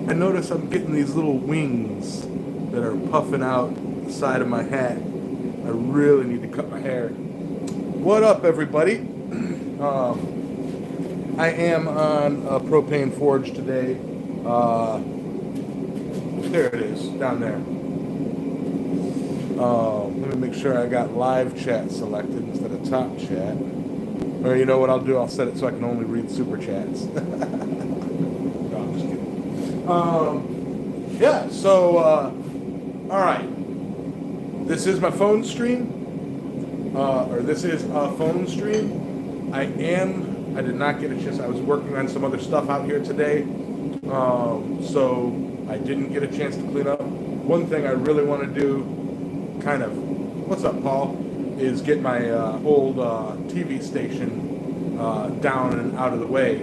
I notice I'm getting these little wings that are puffing out the side of my hat. I really need to cut my hair. What up, everybody? I am on a propane forge today. There it is, down there. Let me make sure I got live chat selected instead of top chat. Or you know what I'll do? I'll set it so I can only read super chats. No, I'm just kidding. Yeah, so, all right. This is my phone stream. Or this is a phone stream. I did not get a chance. I was working on some other stuff out here today. So I didn't get a chance to clean up. One thing I really want to do, what's up, Paul, is get my old TV station down and out of the way.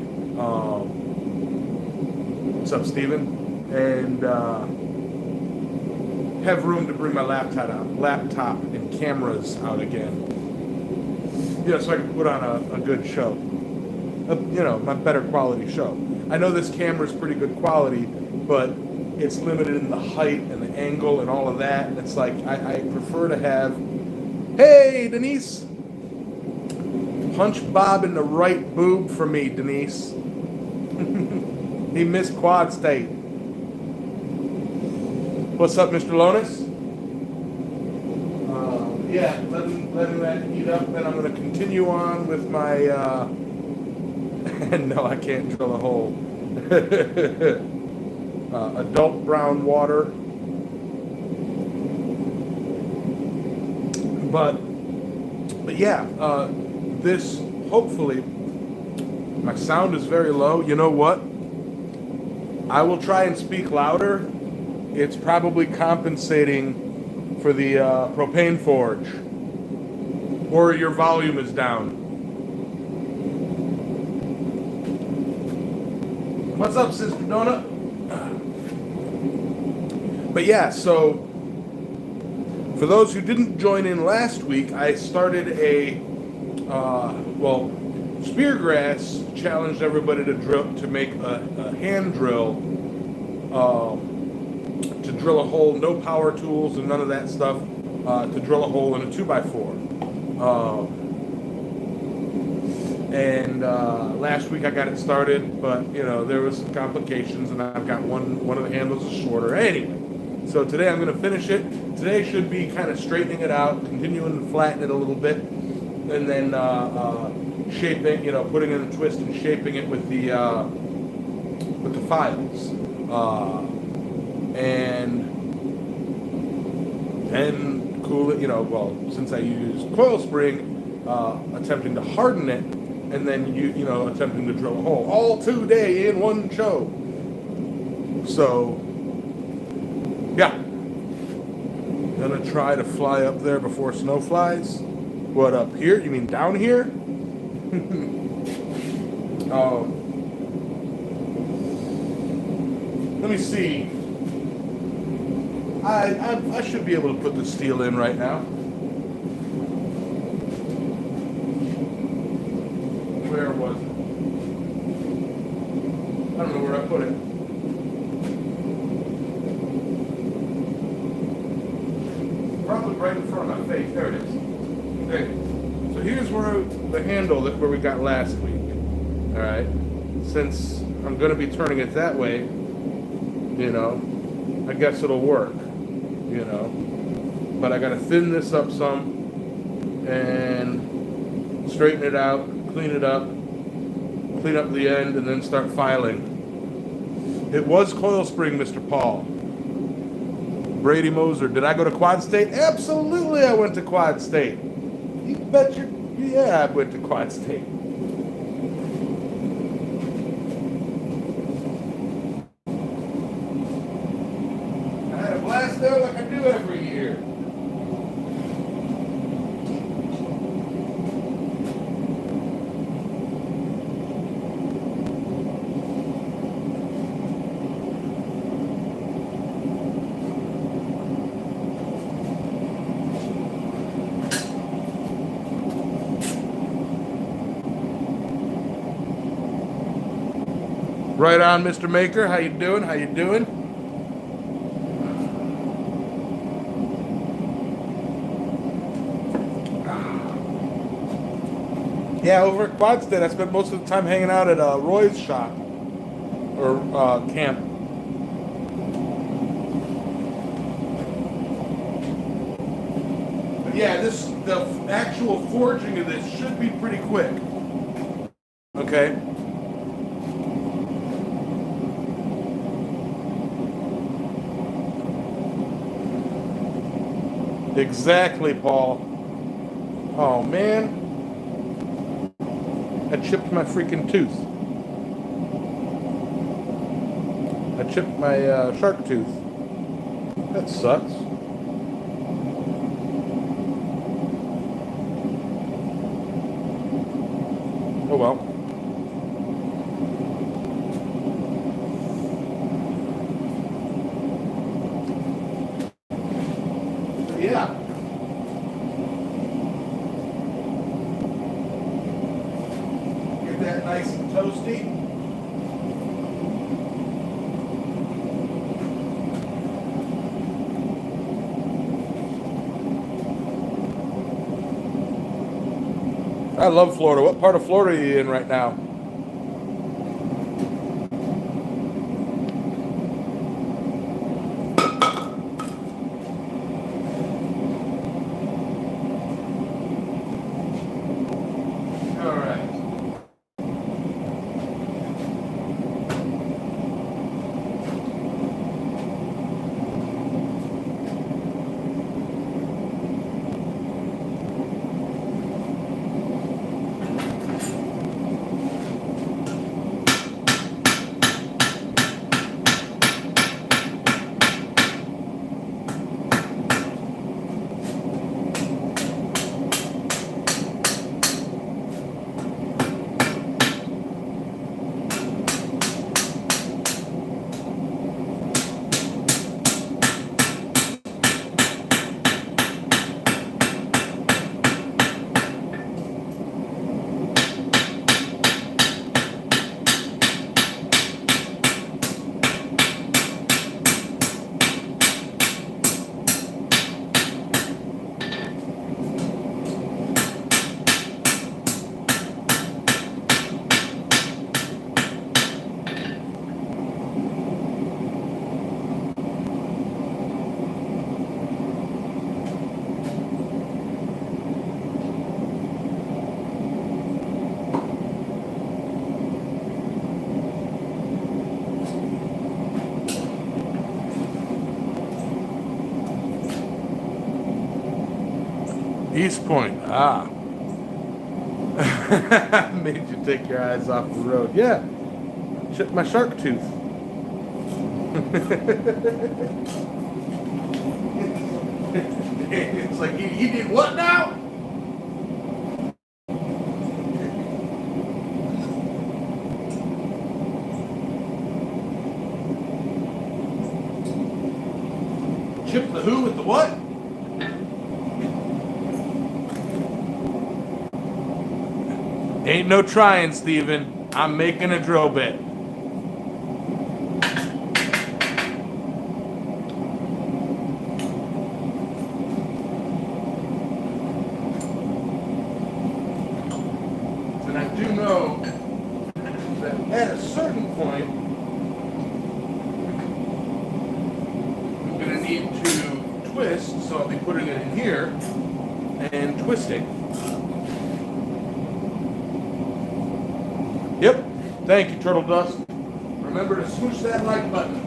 What's up, Steven? And have room to bring my laptop and cameras out again. So I can put on a good show. My better quality show. I know this camera's pretty good quality, but it's limited in the height and the angle and all of that. And it's like, I prefer to have, hey, Denise, punch Bob in the right boob for me, Denise. He missed Quad State. What's up, Mr. Lonis? Letting that heat up. Then I'm going to continue on with my, no, I can't drill a hole. Adult brown water. But yeah, this, hopefully, my sound is very low. You know what? I will try and speak louder. It's probably compensating for the propane forge. Or your volume is down. What's up, Sister Donut? But yeah, so for those who didn't join in last week, I started Speargrass challenged everybody to make a hand drill, to drill a hole, no power tools and none of that stuff, to drill a hole in a 2x4. Last week I got it started, but there was some complications, and I've got one of the handles is shorter. Anyway, so today I'm going to finish it. Today should be kind of straightening it out, continuing to flatten it a little bit, and then shaping, putting in a twist and shaping it with the files, and then cool it. Since I used coil spring, attempting to harden it, and then attempting to drill a hole all today in one show. So yeah, gonna try to fly up there before snow flies. What, up here? You mean down here? Let me see. I should be able to put the steel in right now. Where was it? I don't know where I put it. Probably right in front of my face. There it is. Okay. So here's where the handle where we got last week. All right. Since I'm going to be turning it that way, I guess it'll work. But I got to thin this up some and straighten it out, clean it up, clean up the end, and then start filing. It was coil spring, Mr. Paul. Brady Moser, did I go to Quad State? Absolutely, I went to Quad State. You bet yeah, I went to Quad State. I had a blast there like I do every year. Right on, Mr. Maker. How you doing? How you doing? Yeah, over at Quadstead, I spent most of the time hanging out at Roy's shop or camp. But yeah, the actual forging of this should be pretty quick. Okay. Exactly, Paul. Oh man. I chipped my freaking tooth. I chipped my shark tooth. That sucks. Oh well. Yeah. Get that nice and toasty. I love Florida. What part of Florida are you in right now? All right. East Point. Ah. Made you take your eyes off the road. Yeah. Chipped my shark tooth. It's like, you did what now? Chip the who with the what? Ain't no trying, Steven. I'm making a drill bit. And I do know that at a certain point, I'm going to need to twist, so I'll be putting it in here and twisting. Yep. Thank you, Turtle Dust. Remember to swoosh that like button.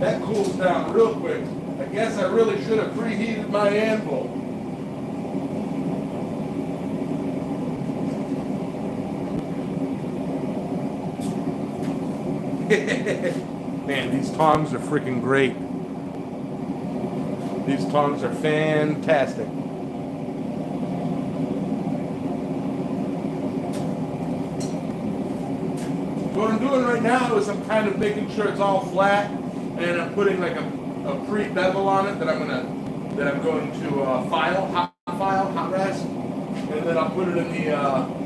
That cools down real quick. I guess I really should have preheated my anvil. Man, these tongs are freaking great. These tongs are fantastic. What I'm doing right now is I'm kind of making sure it's all flat, and I'm putting like a pre-bevel on it that I'm going to hot rest, and then I'll put it in the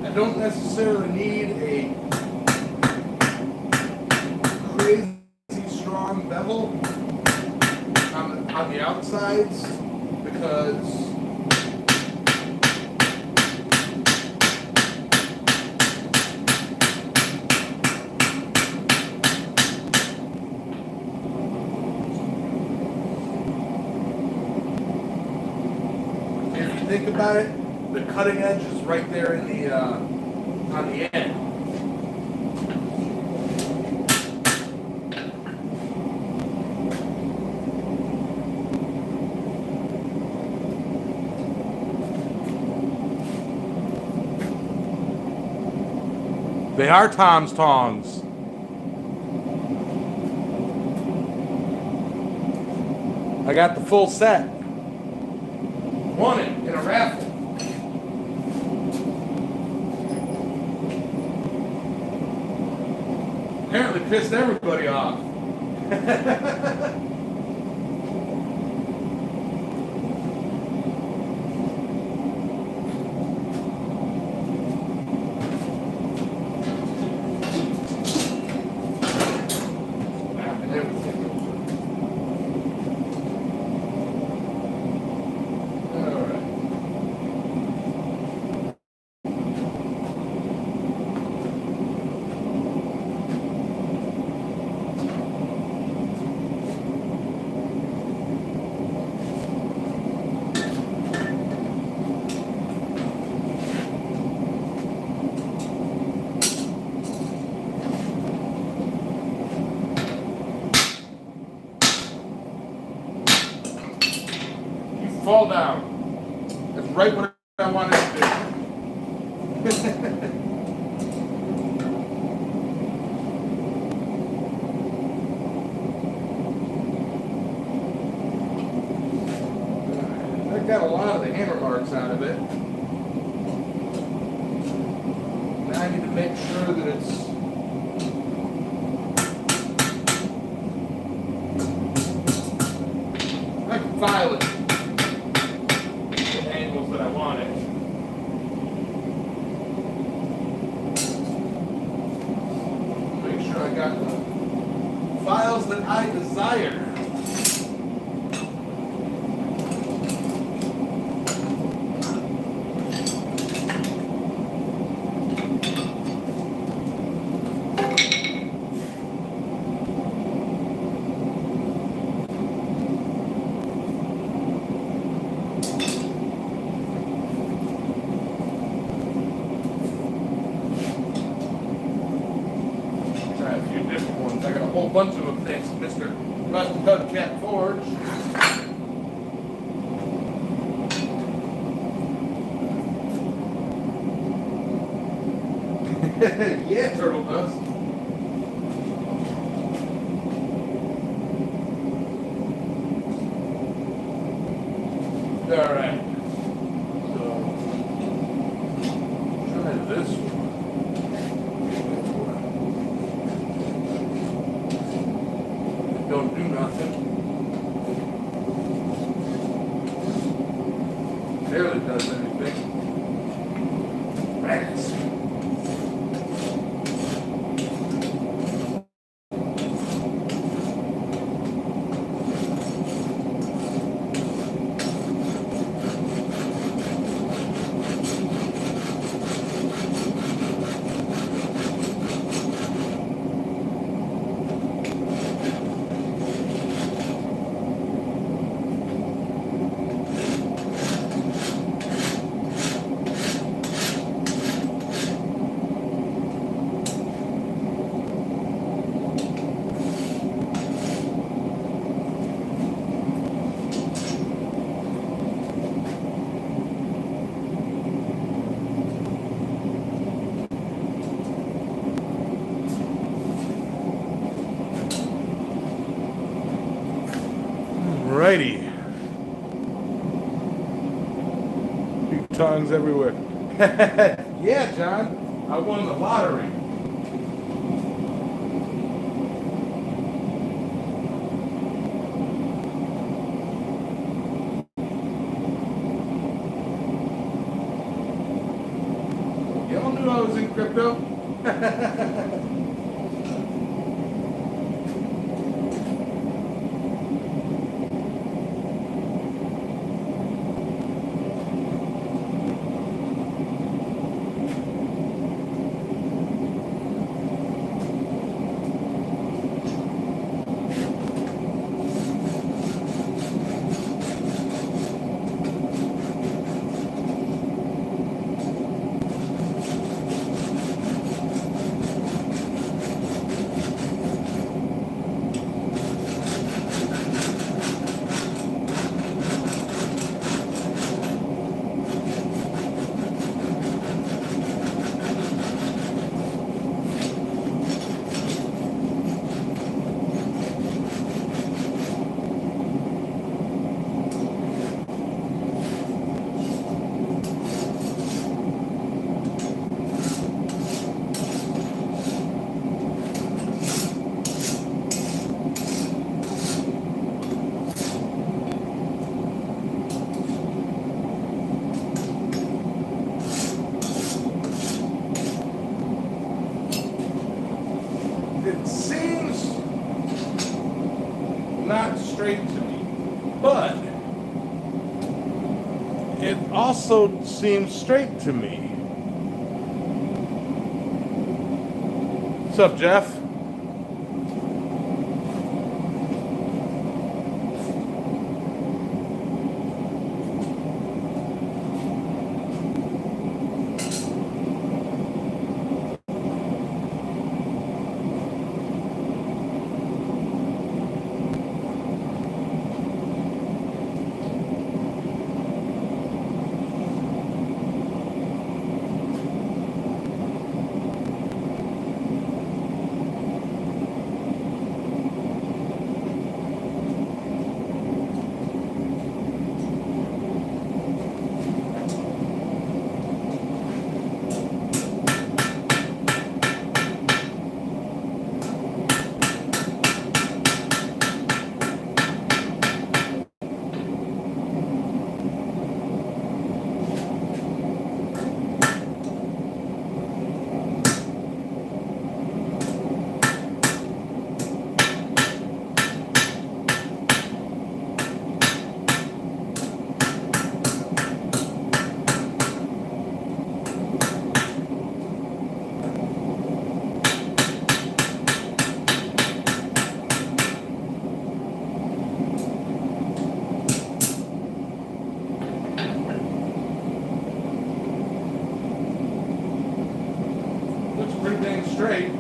I don't necessarily need a crazy strong bevel on the outsides, because if you think about it, the cutting edge is right there in the on the end. They are Tom's tongs. I got the full set. Won it in a raffle. Apparently pissed everybody off. Fall down. That's right what I wanted to do. I got a lot of the hammer marks out of it. Now I need to make sure that it's I can file it. That I wanted. Make sure I got the files that I desire. Bunch of them, thanks to Mr. Rusty Hubcat Forge. Yeah, Turtle Dust. All right. So, try this one. Don't do nothing. Barely does anything. Rats. tongs everywhere. Yeah, John, I won the lottery. Y'all knew I was in crypto. It seems not straight to me, but it also seems straight to me. What's up, Jeff? Straight.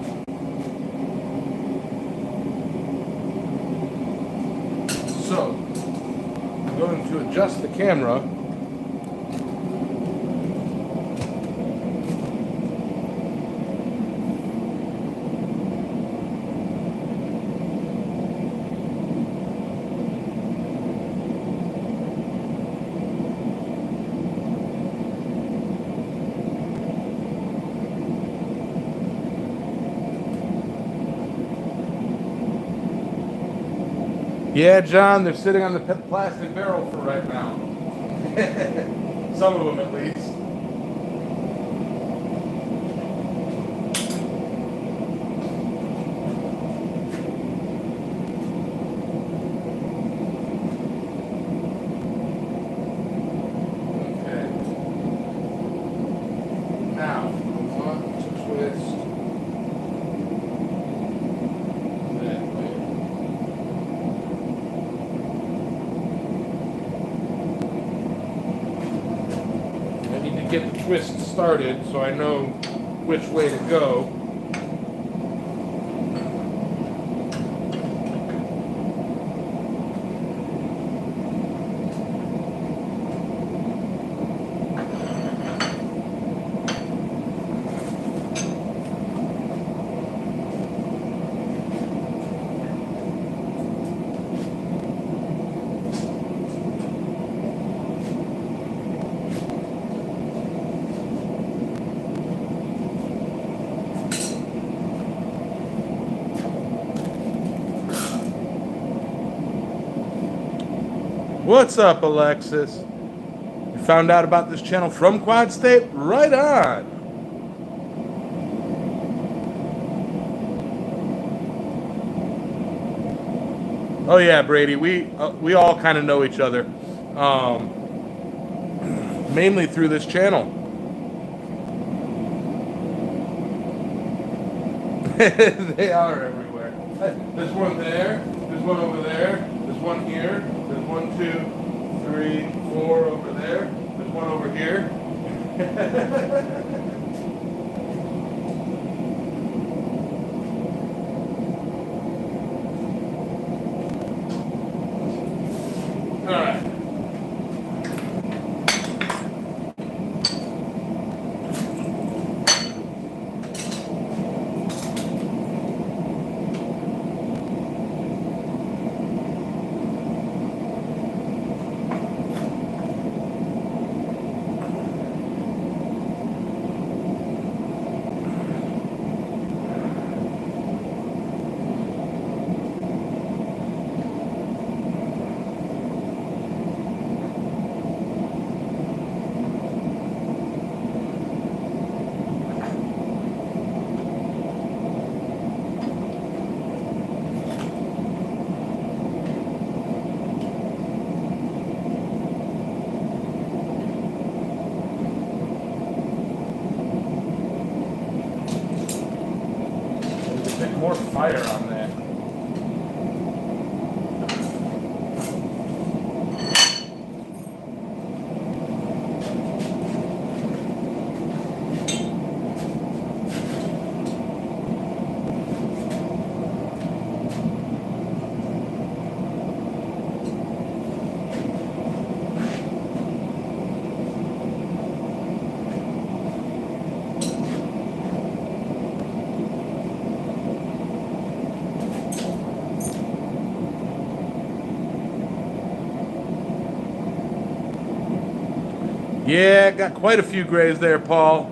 So, I'm going to adjust the camera. Yeah, John, they're sitting on the plastic barrel for right now. Some of them, at least. Okay. Now, one twist. Get the twist started so I know which way to go. What's up, Alexis? You found out about this channel from Quad State? Right on. Oh yeah, Brady. We all kind of know each other, mainly through this channel. They are everywhere. There's one there. There's one over there. There's one here. There's 1, 2, 3, 4 over there. There's one over here. All right. More fire on that. Yeah, got quite a few grays there, Paul.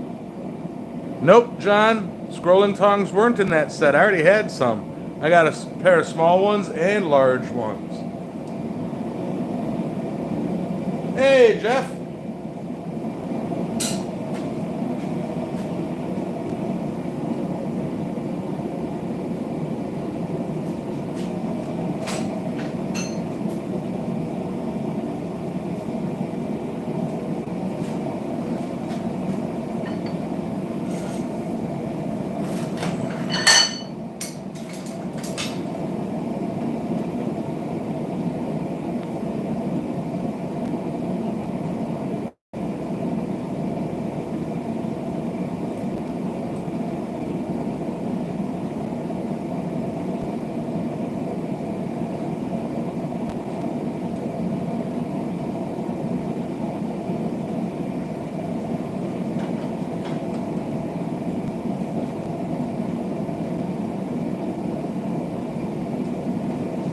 Nope, John. Scrolling tongs weren't in that set. I already had some. I got a pair of small ones and large ones. Hey, Jeff.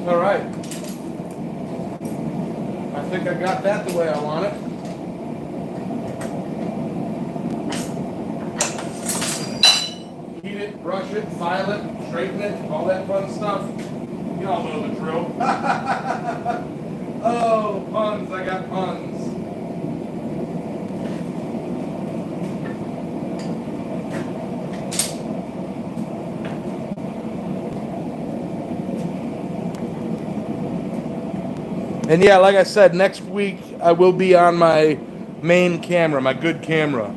All right. I think I got that the way I want it. Heat it, brush it, file it, straighten it, all that fun stuff. You all know the drill. Oh, puns, I got puns. And yeah, like I said, next week I will be on my main camera, my good camera.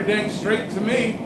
pretty dang straight to me.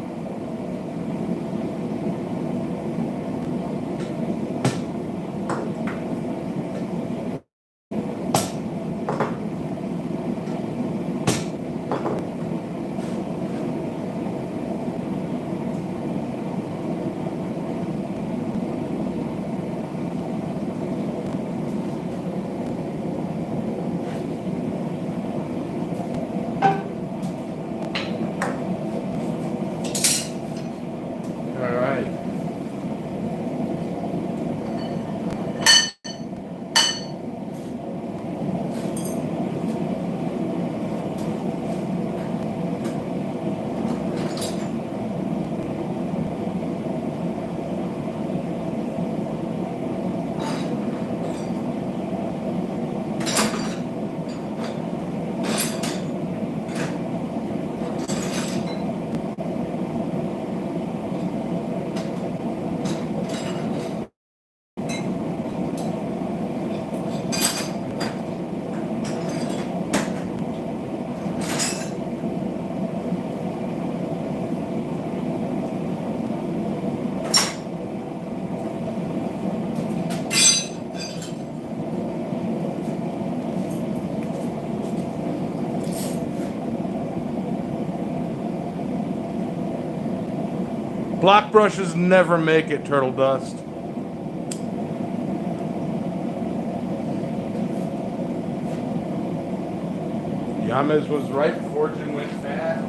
Block brushes never make it, Turtle Dust. Yamez was right. Forgin went fat.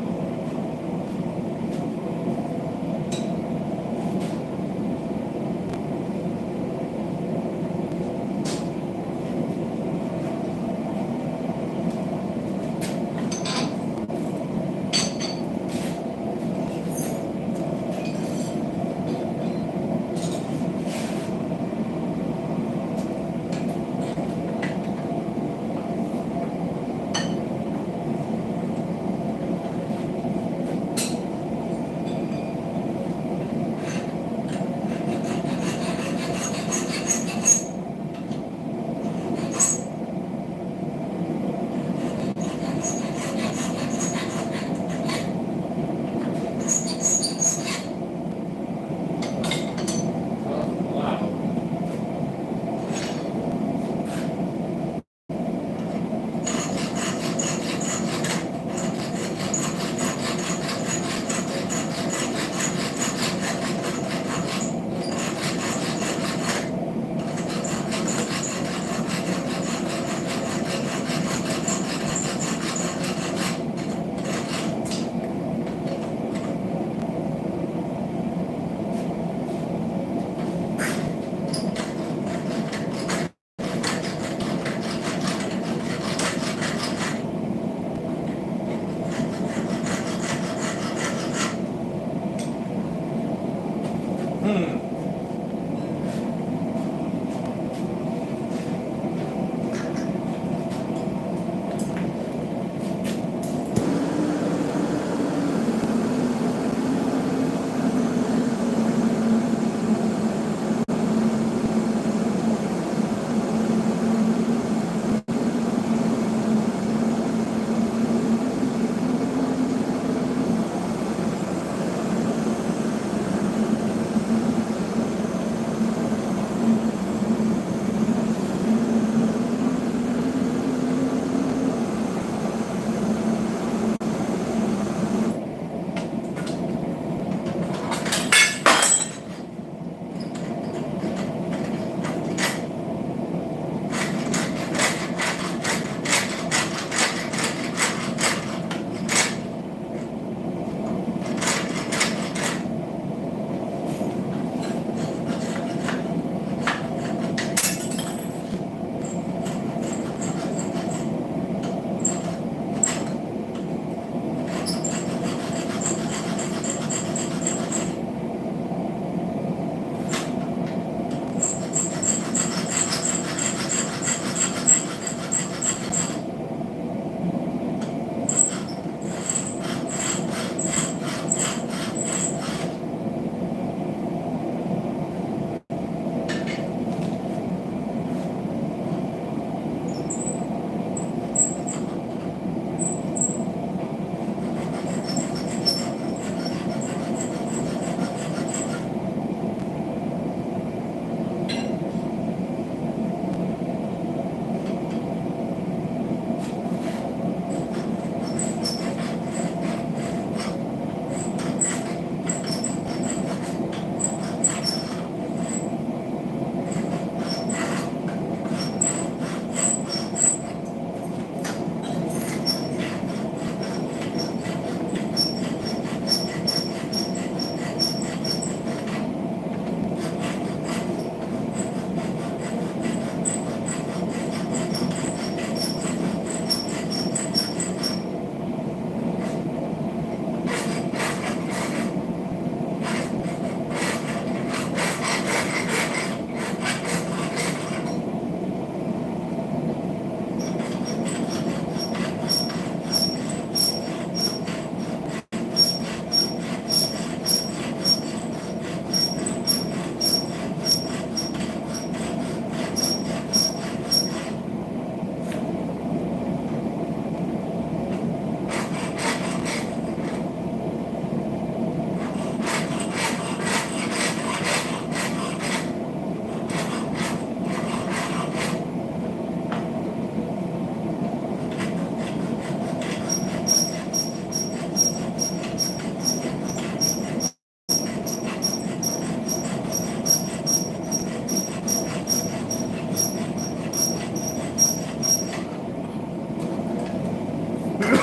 There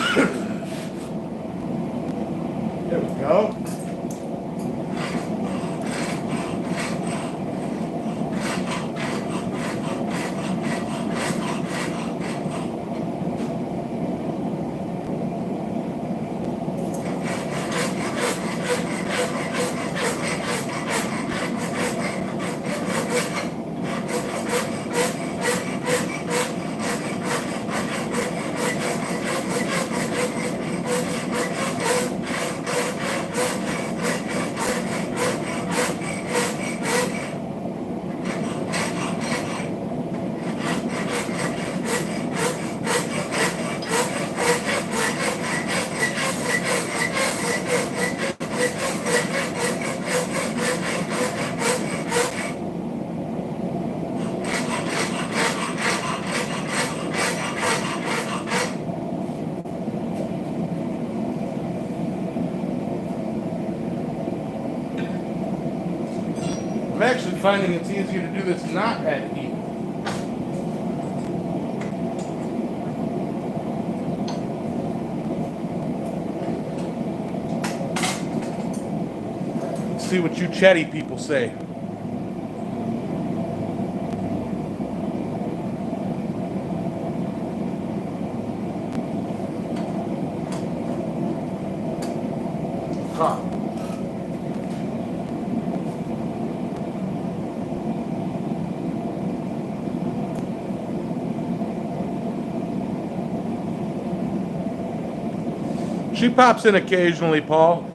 we go. I'm actually finding it's easier to do this not at heat. Let's see what you chatty people say. Huh. She pops in occasionally, Paul.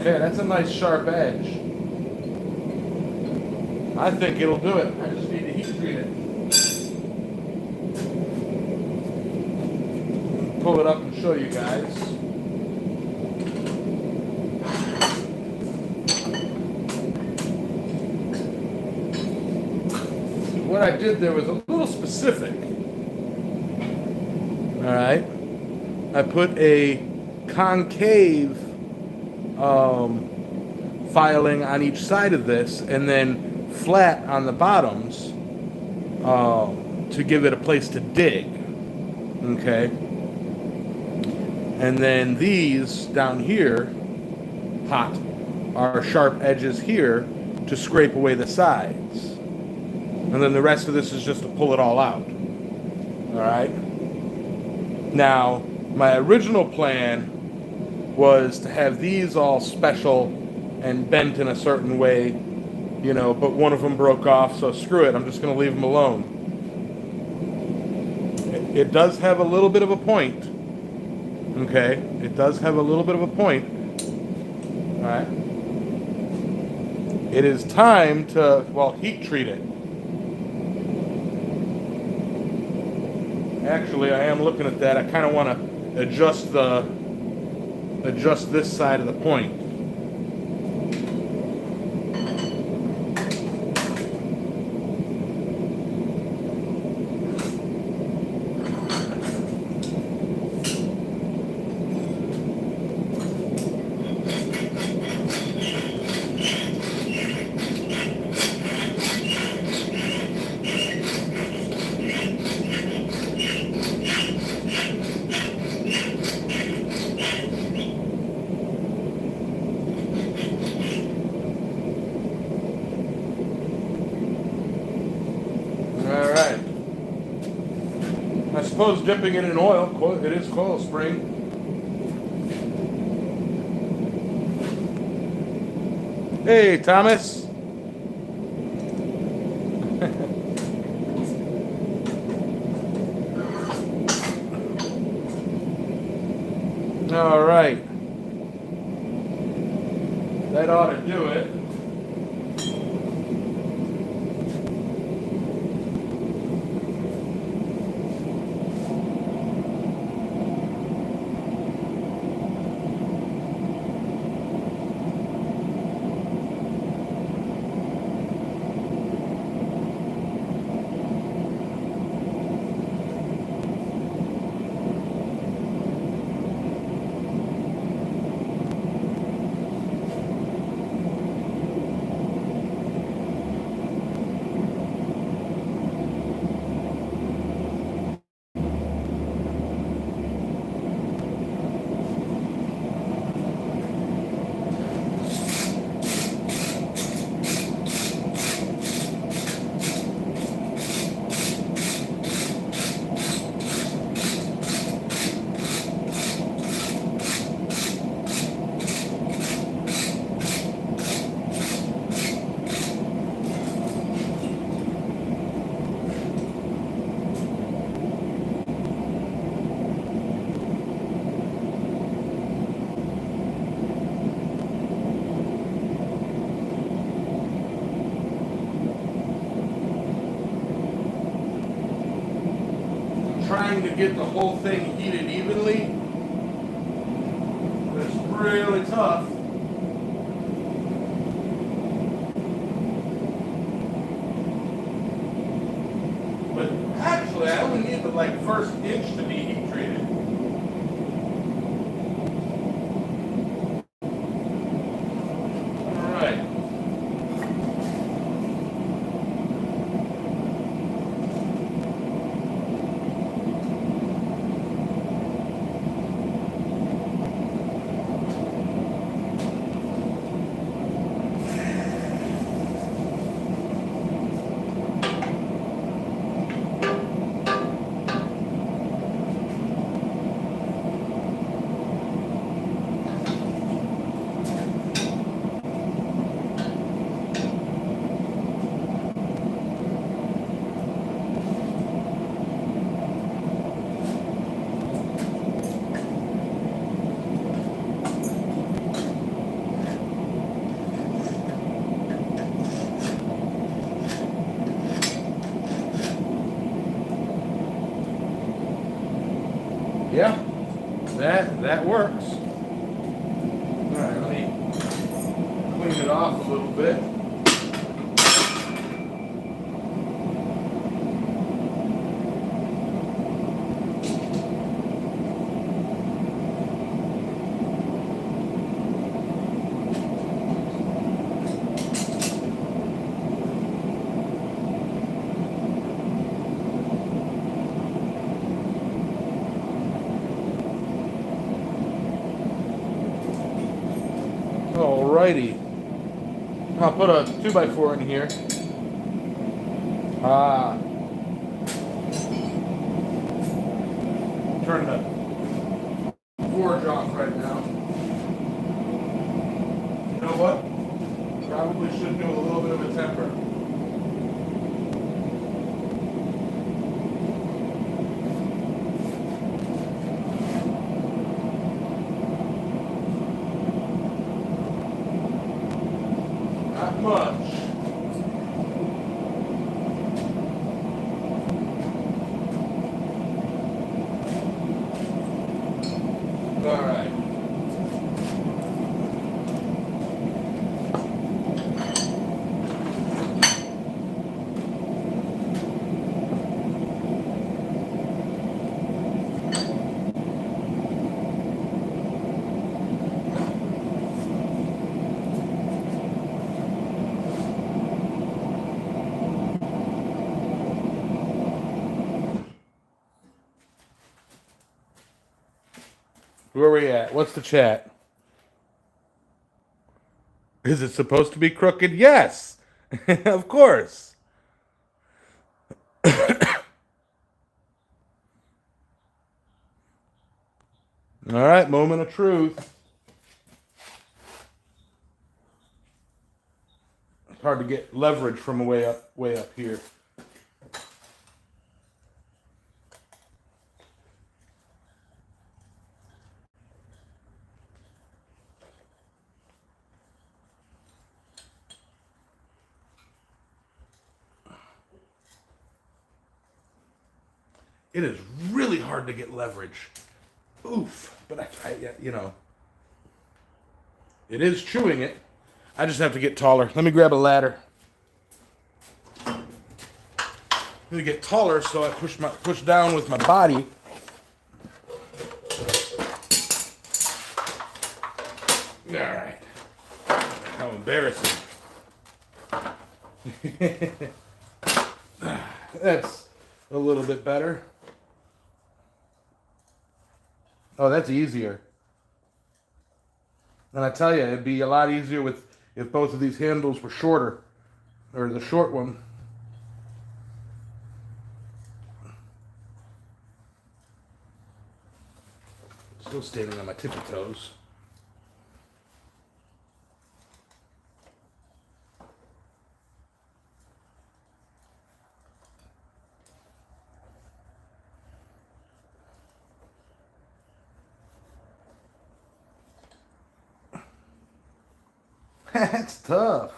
Okay, that's a nice sharp edge. I think it'll do it. I just need to heat treat it. pull it up and show you guys. What I did there was a little specific. All right. I put a concave filing on each side of this, and then flat on the bottoms to give it a place to dig. Okay. And then these down here, hot, are sharp edges here to scrape away the sides. And then the rest of this is just to pull it all out. All right. Now, my original plan was to have these all special and bent in a certain way, you know, but one of them broke off, so screw it. I'm just going to leave them alone. It does have a little bit of a point. Okay. It does have a little bit of a point. All right. It is time to, well, heat treat it. Actually, I am looking at that. I kind of want to adjust this side of the point. I suppose dipping it in oil, it is coil spring. Hey, Thomas. All right. That ought to do it. Trying to get the whole thing heated evenly, but it's really tough. But actually, I only need the first inch to be heat treated. All right. Yeah. That works. All right, let me clean it off a little bit. Alrighty. I'll put a 2x4 in here. Turn the forge off right now. You know what? Probably should do a little bit of a temper. Not much. All right. Where are we at? What's the chat? Is it supposed to be crooked? Yes. Of course. All right, moment of truth. It's hard to get leverage from way up here. It is really hard to get leverage. Oof. But you know, it is chewing it. I just have to get taller. Let me grab a ladder. I need to get taller so I push down with my body. All right. How embarrassing. That's a little bit better. Oh, that's easier. And I tell you, it'd be a lot easier if both of these handles were shorter, or the short one. Still standing on my tippy toes. That's tough.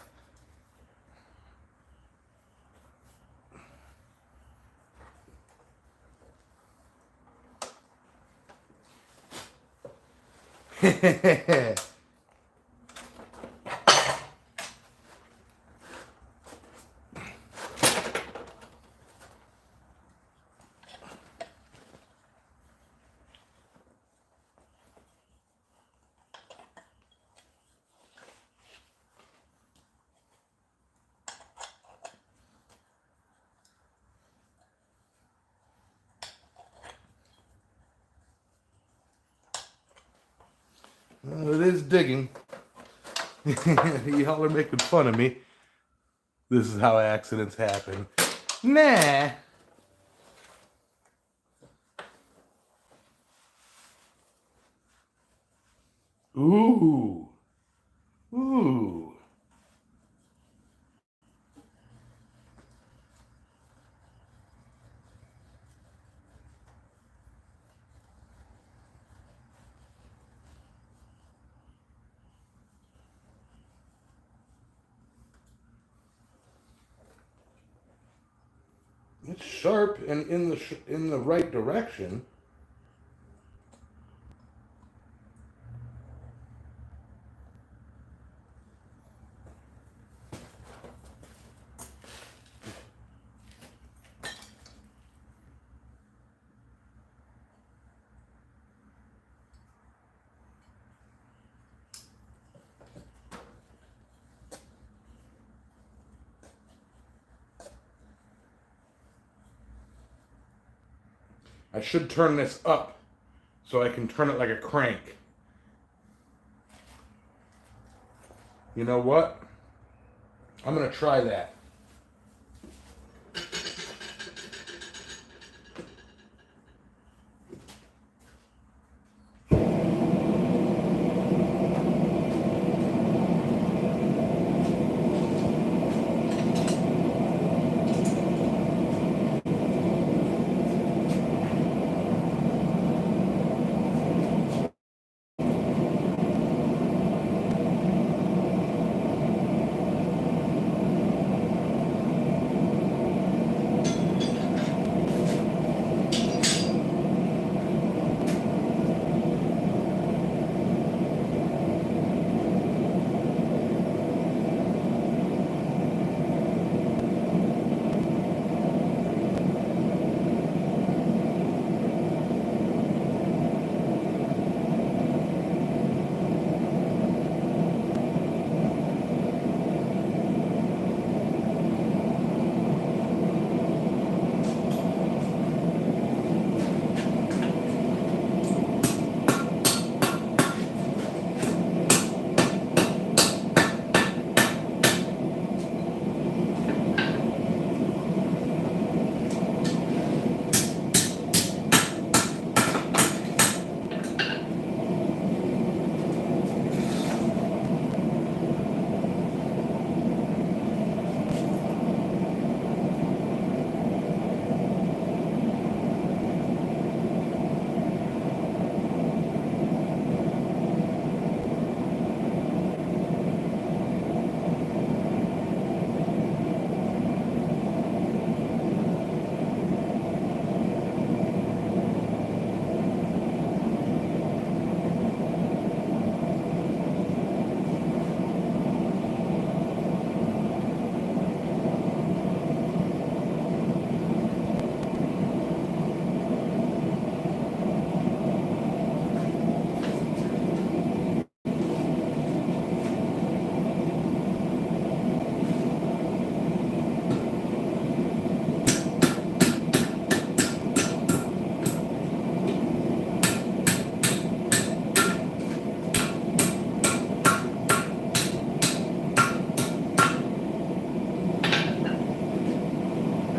Well, it is digging. Y'all are making fun of me. This is how accidents happen. Nah. Ooh. Ooh. It's sharp and in the right direction. I should turn this up so I can turn it like a crank. You know what? I'm going to try that.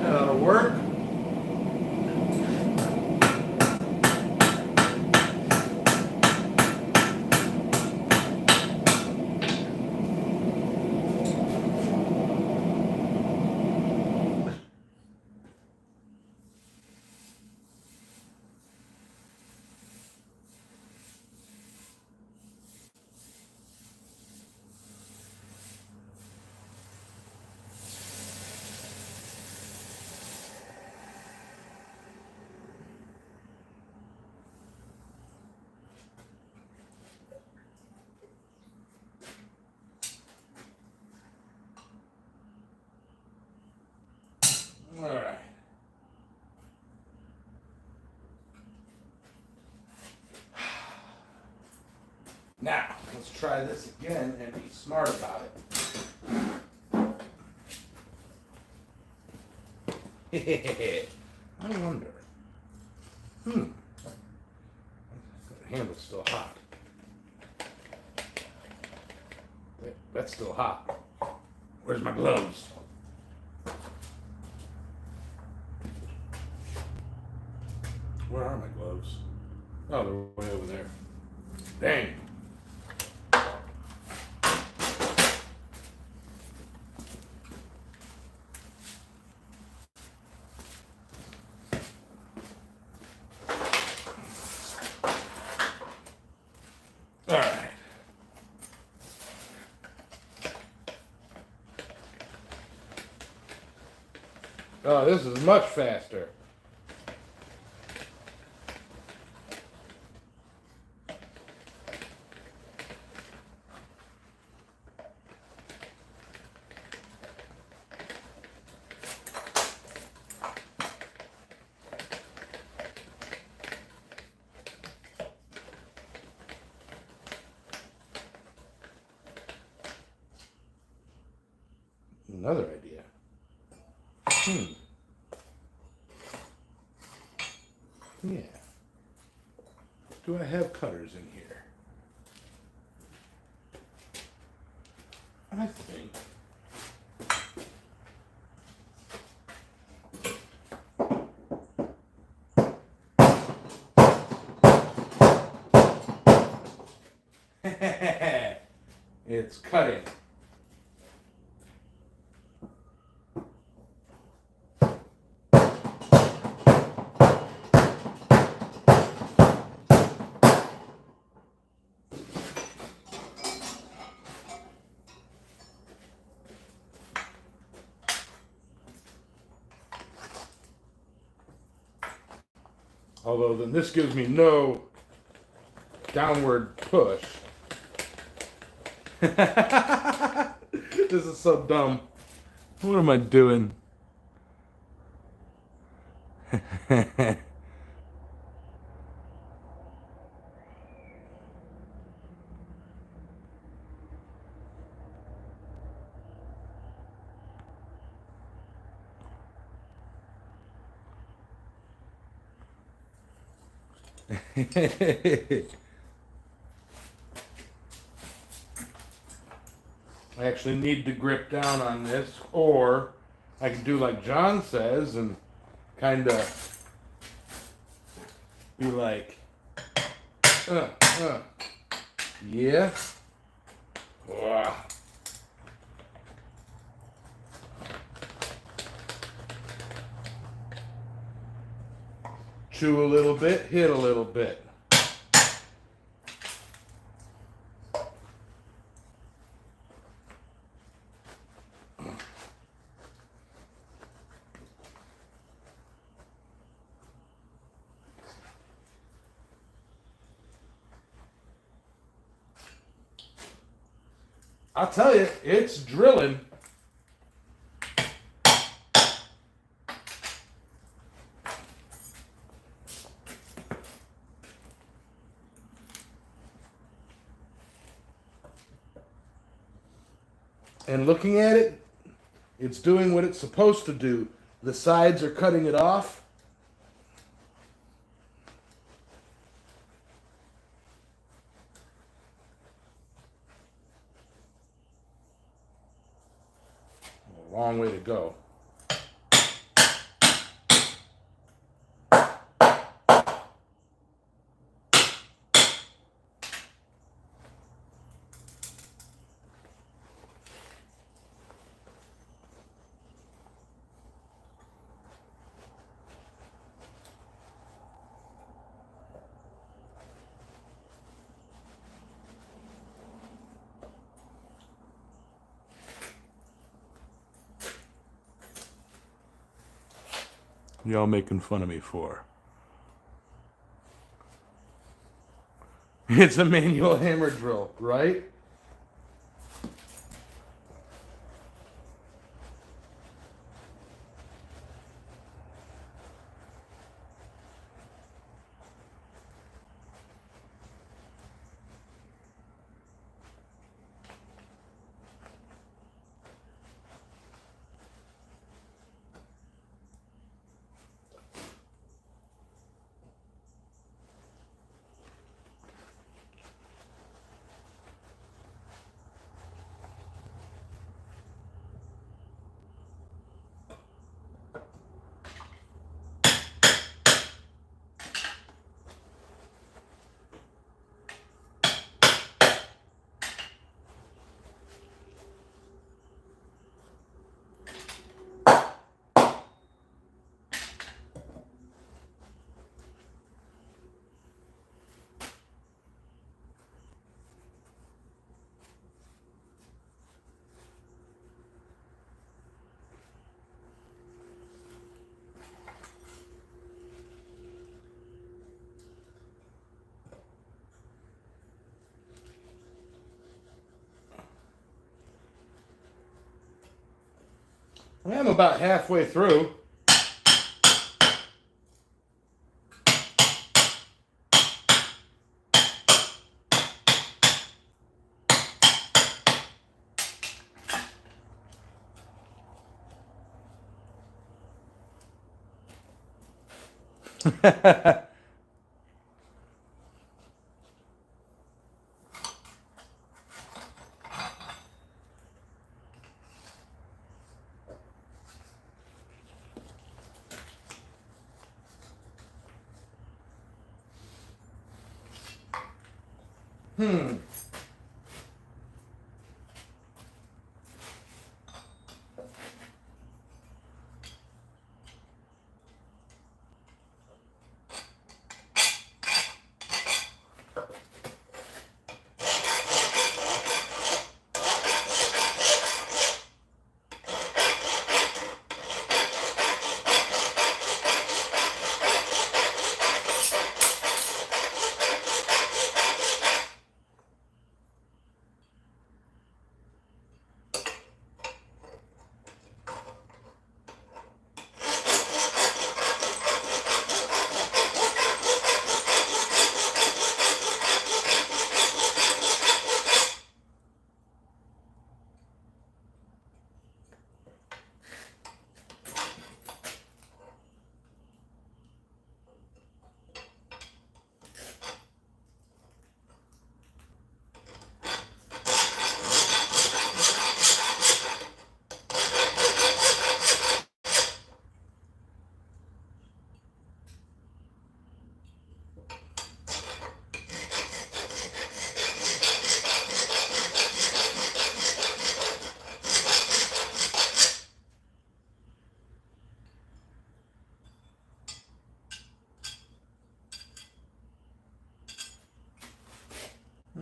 That'll work. All right. Now, let's try this again and be smart about it. I wonder. The handle's still hot. That's still hot. Where's my gloves? Where are my gloves? Oh, they're way over there. Dang. All right. Oh, this is much faster. Another idea. Do I have cutters in here? I think. It's cutting. Although then this gives me no downward push. This is so dumb. What am I doing? I actually need to grip down on this, or I can do like John says and kind of be like, yeah. Ugh. Chew a little bit, hit a little bit. I'll tell you, it's drilling. And looking at it, it's doing what it's supposed to do. The sides are cutting it off. A long way to go. Y'all making fun of me for? It's a manual hammer drill, right? I'm about halfway through.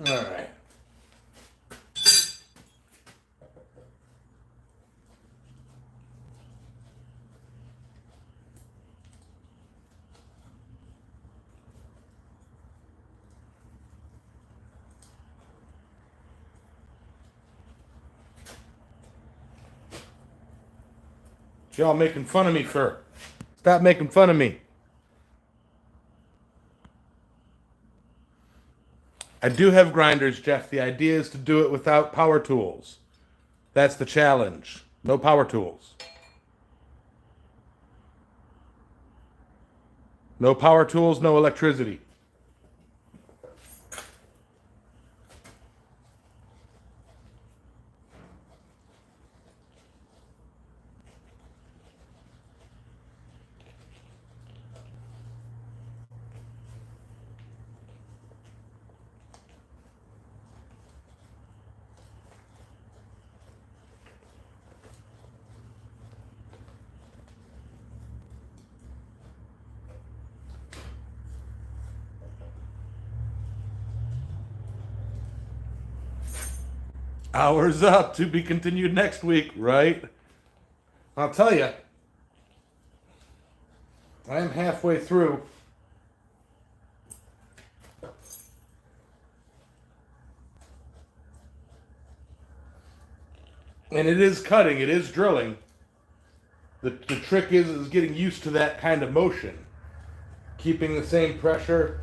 All right. What y'all making fun of me for? Stop making fun of me. I do have grinders, Jeff. The idea is to do it without power tools. That's the challenge. No power tools. No power tools, no electricity. Hours up, to be continued next week, right? I'll tell you, I am halfway through. And it is cutting, it is drilling. The trick is getting used to that kind of motion. Keeping the same pressure.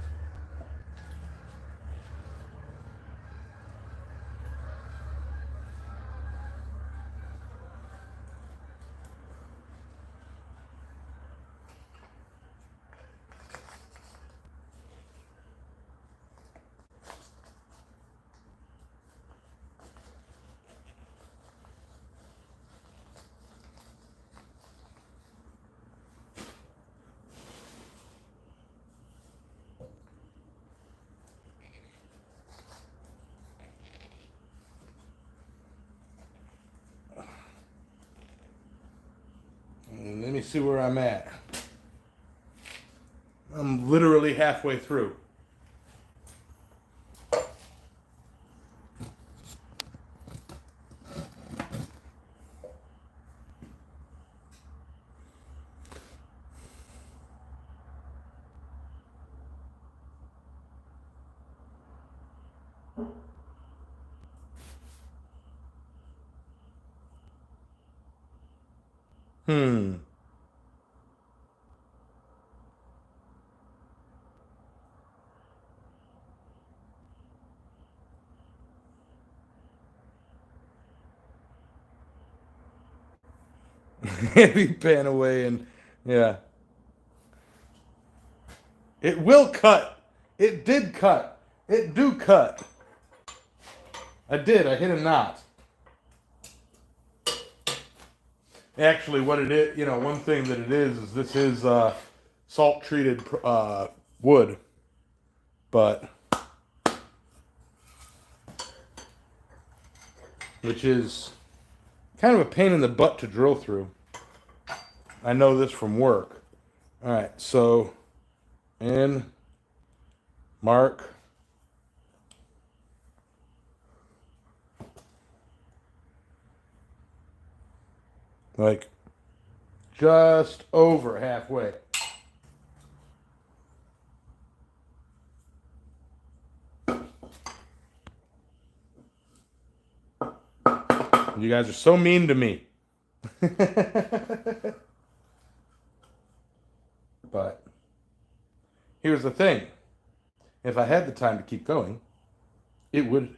Let me see where I'm at. I'm literally halfway through. Heavy pan away and yeah. It will cut. It did cut. It do cut. I did. I hit a knot. Actually, what it is, one thing that it is this is salt treated wood, but which is kind of a pain in the butt to drill through. I know this from work. All right, so in, mark, like just over halfway. You guys are so mean to me. But here's the thing. If I had the time to keep going, it would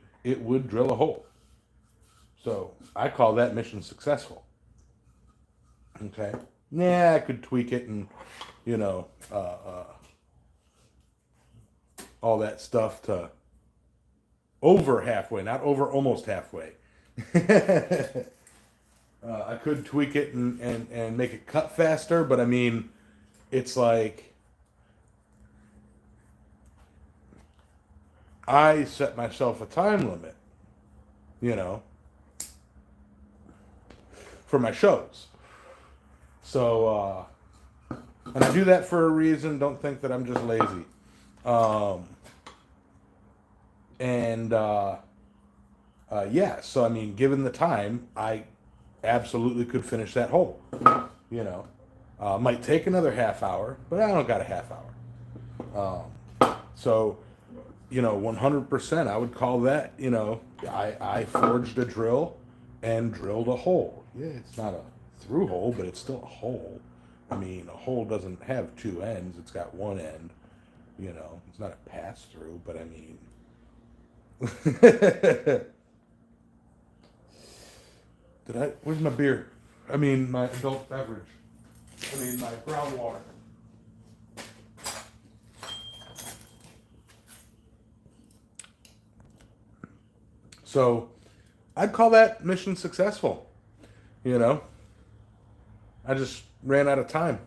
drill a hole. So I call that mission successful. Okay. Yeah, I could tweak it and, you know, all that stuff to over halfway, not over almost halfway. I could tweak it and make it cut faster, but I mean, it's like I set myself a time limit, you know, for my shows. So, and I do that for a reason. Don't think that I'm just lazy. Yeah, so I mean, given the time, I absolutely could finish that hole. You know, might take another half hour, but I don't got a half hour. So, you know, 100%, I would call that, you know, I forged a drill and drilled a hole. Yeah, it's not a through hole, but it's still a hole. I mean, a hole doesn't have two ends, it's got one end. You know, it's not a pass through, but I mean. Where's my beer? I mean, my adult beverage. I mean, my brown water. So, I'd call that mission successful. You know, I just ran out of time.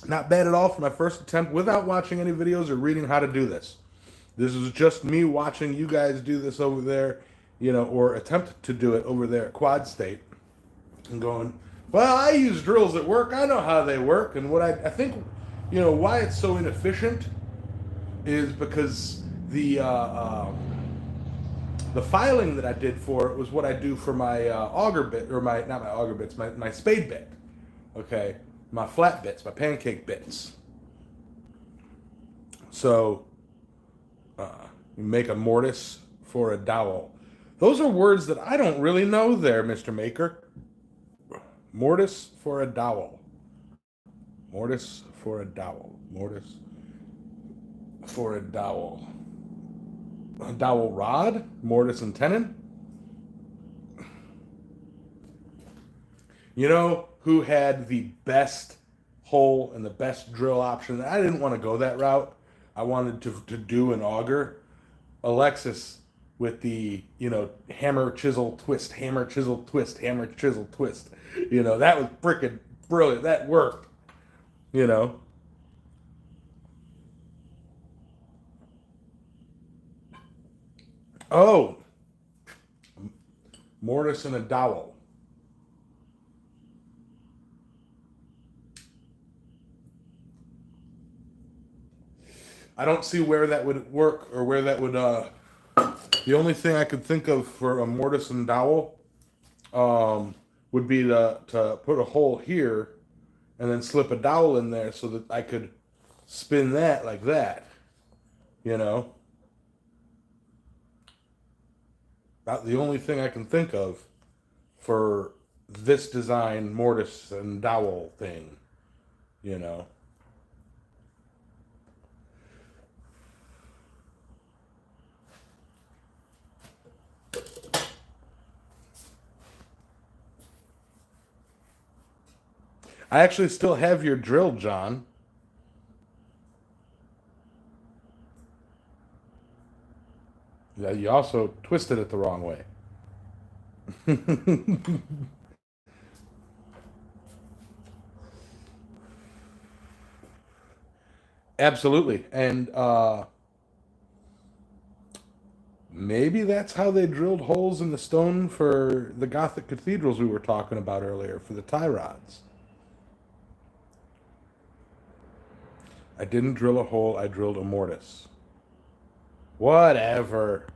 Not bad at all for my first attempt without watching any videos or reading how to do this. This is just me watching you guys do this over there, you know, or attempt to do it over there at Quad State and going, well, I use drills at work. I know how they work. And what I think, you know, why it's so inefficient is because the filing that I did for it was what I do for my auger bit, or my, not my auger bits, my spade bit. Okay. My flat bits, my pancake bits. So, you make a mortise for a dowel. Those are words that I don't really know there, Mr. Maker. Mortise for a dowel. Mortise for a dowel. Mortise for a dowel. A dowel rod? Mortise and tenon? You know who had the best hole and the best drill option? I didn't want to go that route. I wanted to do an auger. Alexis with the, you know, hammer, chisel, twist, hammer, chisel, twist, hammer, chisel, twist. You know, that was freaking brilliant. That worked. You know. Oh. Mortise and a dowel. I don't see where that would work or where that would. The only thing I could think of for a mortise and dowel would be to put a hole here and then slip a dowel in there so that I could spin that like that. You know? That's the only thing I can think of for this design mortise and dowel thing. You know? I actually still have your drill, John. Yeah, you also twisted it the wrong way. Absolutely. And Maybe that's how they drilled holes in the stone for the Gothic cathedrals we were talking about earlier, for the tie rods. I didn't drill a hole, I drilled a mortise. Whatever.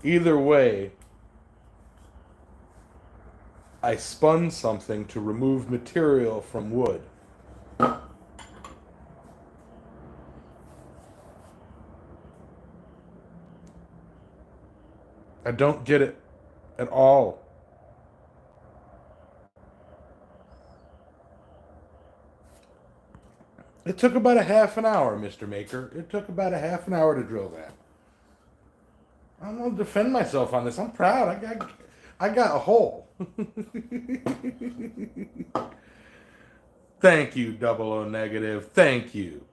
Either way, I spun something to remove material from wood. I don't get it at all. It took about a half an hour, Mr. Maker. It took about a half an hour to drill that. I'm going to defend myself on this. I'm proud. I got a hole. Thank you, Double O Negative. Thank you.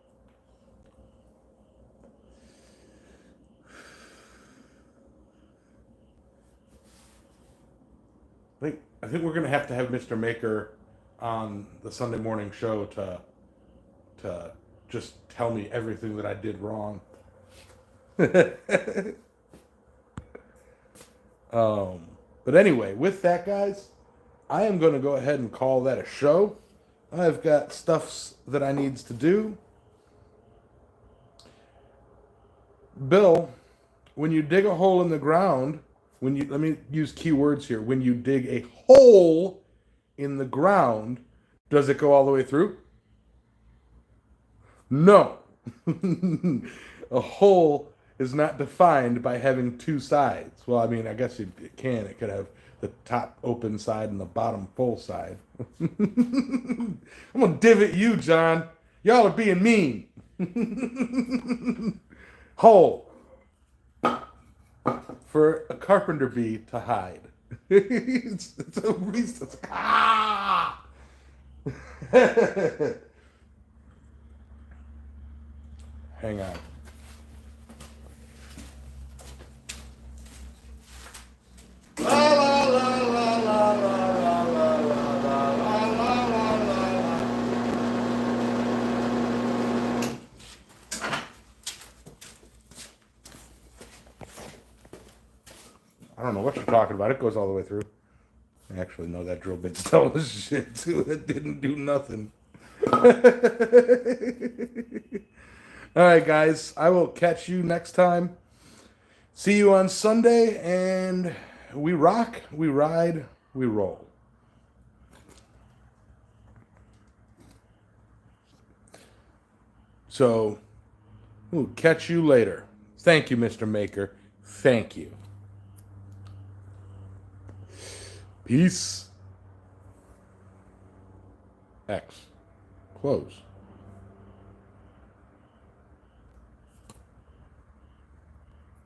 I think we're going to have Mr. Maker on the Sunday morning show to just tell me everything that I did wrong. But anyway, with that, guys, I am going to go ahead and call that a show. I've got stuffs that I needs to do. Bill, when you dig a hole in the ground, let me use key words here. When you dig a hole in the ground, does it go all the way through? No. A hole is not defined by having two sides. Well, I mean, I guess it can. It could have the top open side and the bottom full side. I'm going to divot you, John. Y'all are being mean. Hole. For a carpenter bee to hide. it's a reason. Ah! Hang on. I don't know what you're talking about. It goes all the way through. Actually, no, that drill bit's dull as shit, too. It didn't do nothing. All right, guys. I will catch you next time. See you on Sunday, and we rock, we ride, we roll. So, we'll catch you later. Thank you, Mr. Maker. Thank you. Peace. X. Close.